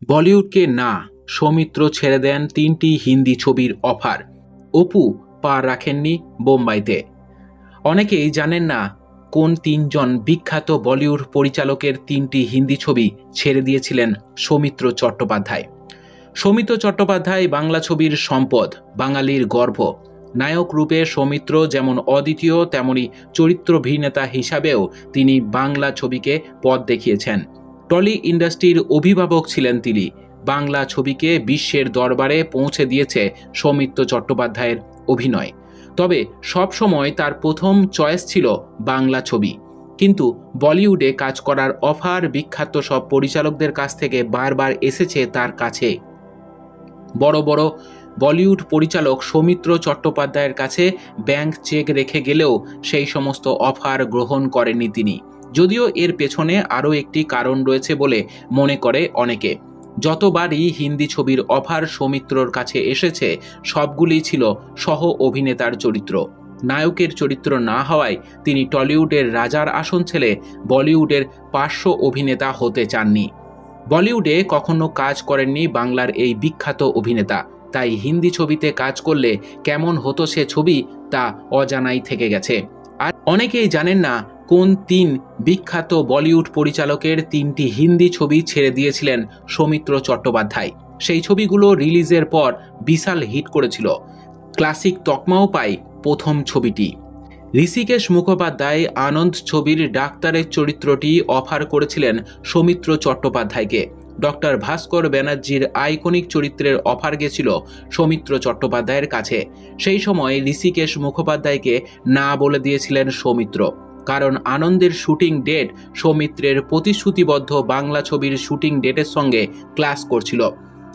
বলিউডকে না, সৌমিত্র ছেড়ে দেন ৩টি হিন্দি ছবির অফার। অপু পা রাখেননি বোম্বাইতে। অনেকেই জানেন না কোন ৩ জন বিখ্যাত বলিউড পরিচালকের ৩টি হিন্দি ছবি ছেড়ে দিয়েছিলেন সৌমিত্র চট্টোপাধ্যায়। সৌমিত্র চট্টোপাধ্যায় বাংলা ছবির সম্পদ, বাঙালির গর্ব। নায়ক রূপে সৌমিত্র যেমন অদ্বিতীয়, তেমনি চরিত্রাভিনেতা হিসাবেও তিনি বাংলা ছবিকে পথ দেখিয়েছেন। টলি ইন্ডাস্ট্রির অভিভাবক ছিলেন তিনি। বাংলা ছবিকে বিশ্বের দরবারে পৌঁছে দিয়েছে সৌমিত্র চট্টোপাধ্যায়ের অভিনয়। তবে সব সময় তার প্রথম চয়েস ছিল বাংলা ছবি, কিন্তু বলিউডে কাজ করার অফার বিখ্যাত সব পরিচালকদের কাছ থেকে বারবার এসেছে তার কাছে। বড় বড় বলিউড পরিচালক সৌমিত্র চট্টোপাধ্যায়ের কাছে ব্যাংক চেক রেখে গেলেও সেই সমস্ত অফার গ্রহণ করেননি তিনি। যদিও এর পেছনে আরও একটি কারণ রয়েছে বলে মনে করে অনেকে। যতবারই হিন্দি ছবির অফার সৌমিত্রর কাছে এসেছে, সবগুলি ছিল সহ অভিনেতার চরিত্র। নায়কের চরিত্র না হওয়ায় তিনি টলিউডের রাজার আসন ছেড়ে বলিউডের পার্শ্ব অভিনেতা হতে চাননি। বলিউডে কখনো কাজ করেননি বাংলার এই বিখ্যাত অভিনেতা, তাই হিন্দি ছবিতে কাজ করলে কেমন হতো সে ছবি তা অজানাই থেকে গেছে। আর অনেকেই জানেন না কোন ৩ বিখ্যাত বলিউড পরিচালকের ৩টি হিন্দি ছবি ছেড়ে দিয়েছিলেন সৌমিত্র চট্টোপাধ্যায়। সেই ছবিগুলো রিলিজের পর বিশাল হিট করেছিল। ক্লাসিক তকমাও পায় প্রথম ছবিটি। ঋষিকেশ মুখোপাধ্যায় আনন্দ ছবির ডাক্তারের চরিত্রটি অফার করেছিলেন সৌমিত্র চট্টোপাধ্যায়কে। ডক্টর ভাস্কর ব্যানার্জির আইকনিক চরিত্রের অফার গেছিল সৌমিত্র চট্টোপাধ্যায়ের কাছে। সেই সময় ঋষিকেশ মুখোপাধ্যায়কে না বলে দিয়েছিলেন সৌমিত্র, কারণ আনন্দের শুটিং ডেট সৌমিত্রের প্রতিশ্রুতিবদ্ধ বাংলা ছবির শুটিং ডেটের সঙ্গে ক্লাশ করছিল।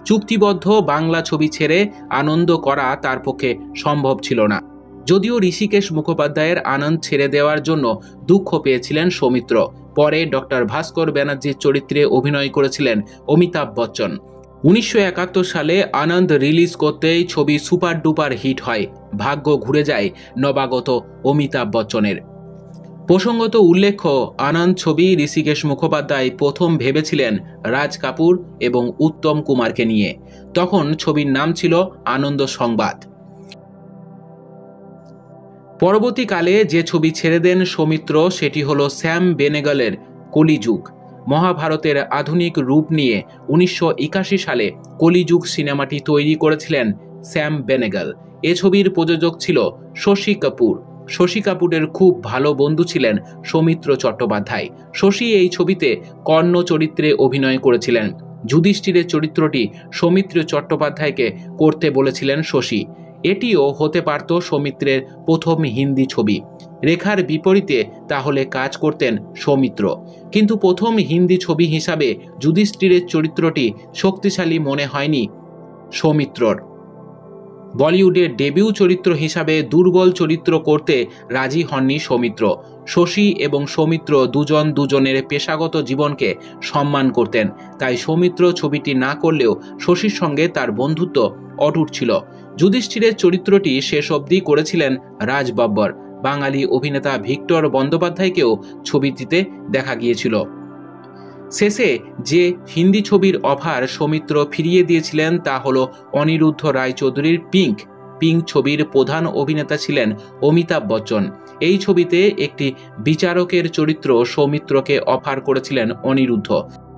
চুক্তিবদ্ধ বাংলা ছবি ছেড়ে আনন্দ করা তার পক্ষে সম্ভব ছিল না। যদিও ঋষিকেশ মুখোপাধ্যায়ের আনন্দ ছেড়ে দেওয়ার জন্য দুঃখ পেয়েছিলেন সৌমিত্র। পরে ডক্টর ভাস্কর ব্যানার্জির চরিত্রে অভিনয় করেছিলেন অমিতাভ বচ্চন। 1971 সালে আনন্দ রিলিজ করতেই ছবি সুপার ডুপার হিট হয়। ভাগ্য ঘুরে যায় নবাগত অমিতাভ বচ্চনের। প্রসঙ্গত উল্লেখ্য, আনন্দ ছবি ঋষিকেশ মুখোপাধ্যায় প্রথম ভেবেছিলেন রাজ কাপুর এবং উত্তম কুমারকে নিয়ে। তখন ছবির নাম ছিল আনন্দ সংবাদ। পরবর্তীকালে যে ছবি ছেড়ে দেন সৌমিত্র সেটি হলো স্যাম বেনেগলের কলিযুগ। মহাভারতের আধুনিক রূপ নিয়ে 1981 সালে কলিযুগ সিনেমাটি তৈরি করেছিলেন স্যাম বেনেগল। এ ছবির প্রযোজক ছিল শশী কাপুর। শশী কাপুরের খুব ভালো বন্ধু ছিলেন সৌমিত্র চট্টোপাধ্যায়। শশী এই ছবিতে কর্ণ চরিত্রে অভিনয় করেছিলেন। যুধিষ্ঠিরের চরিত্রটি সৌমিত্র চট্টোপাধ্যায়কে করতে বলেছিলেন শশী। এটিও হতে পারত সৌমিত্রের প্রথম হিন্দি ছবি। রেখার বিপরীতে তাহলে কাজ করতেন সৌমিত্র, কিন্তু প্রথম হিন্দি ছবি হিসাবে যুধিষ্ঠিরের চরিত্রটি শক্তিশালী মনে হয়নি সৌমিত্রর। বলিউডের ডেবিউ চরিত্র হিসাবে দুর্বল চরিত্র করতে রাজি হননি সৌমিত্র। শশী এবং সৌমিত্র দুজন দুজনের পেশাগত জীবনকে সম্মান করতেন, তাই সৌমিত্র ছবিটি না করলেও শশীর সঙ্গে তার বন্ধুত্ব অটুট ছিল। যুধিষ্ঠিরের চরিত্রটি শেষ অবধি করেছিলেন রাজ বব্বর। বাঙালি অভিনেতা ভিক্টর বন্দ্যোপাধ্যায়কেও ছবিটিতে দেখা গিয়েছিল। শেষে যে হিন্দি ছবির অফার সৌমিত্র ফিরিয়ে দিয়েছিলেন তা হল অনিরুদ্ধ রায়চৌধুরীর পিঙ্ক। পিঙ্ক ছবির প্রধান অভিনেতা ছিলেন অমিতাভ বচ্চন। এই ছবিতে একটি বিচারকের চরিত্র সৌমিত্রকে অফার করেছিলেন অনিরুদ্ধ,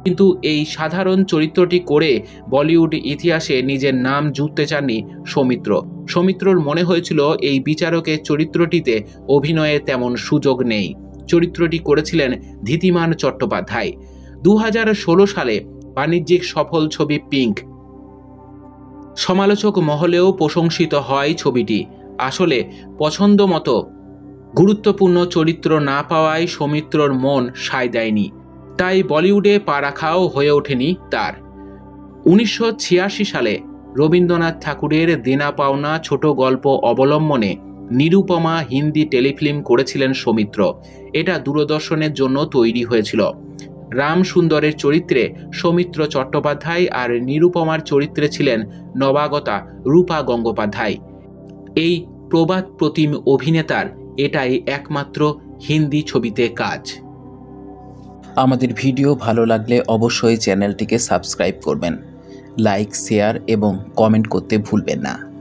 কিন্তু এই সাধারণ চরিত্রটি করে বলিউড ইতিহাসে নিজের নাম জুড়তে চাননি সৌমিত্র। সৌমিত্রর মনে হয়েছিল এই বিচারকের চরিত্রটিতে অভিনয়ের তেমন সুযোগ নেই। চরিত্রটি করেছিলেন ধীতিমান চট্টোপাধ্যায়। 2016 সালে বাণিজ্যিক সফল ছবি পিঙ্ক। সমালোচক মহলেও প্রশংসিত হয় ছবিটি। আসলে পছন্দ মতো গুরুত্বপূর্ণ চরিত্র না পাওয়ায় সৌমিত্রর মন সায় দেয়নি, তাই বলিউডে পা রাখাও হয়ে ওঠেনি তার। 1986 সালে রবীন্দ্রনাথ ঠাকুরের দেনা পাওনা ছোট গল্প অবলম্বনে নিরুপমা হিন্দি টেলিফিল্ম করেছিলেন সৌমিত্র। এটা দূরদর্শনের জন্য তৈরি হয়েছিল। রাম সুন্দরের চরিত্রে সৌমিত্র চট্টোপাধ্যায় আর নিরুপমার চরিত্রে ছিলেন নবাগতা রূপা গঙ্গোপাধ্যায়। এই প্রবাদ প্রতিম অভিনেতার এটাই একমাত্র হিন্দি ছবিতে কাজ। আমাদের ভিডিও ভালো লাগলে অবশ্যই চ্যানেলটিকে সাবস্ক্রাইব করবেন, লাইক, শেয়ার এবং কমেন্ট করতে ভুলবেন না।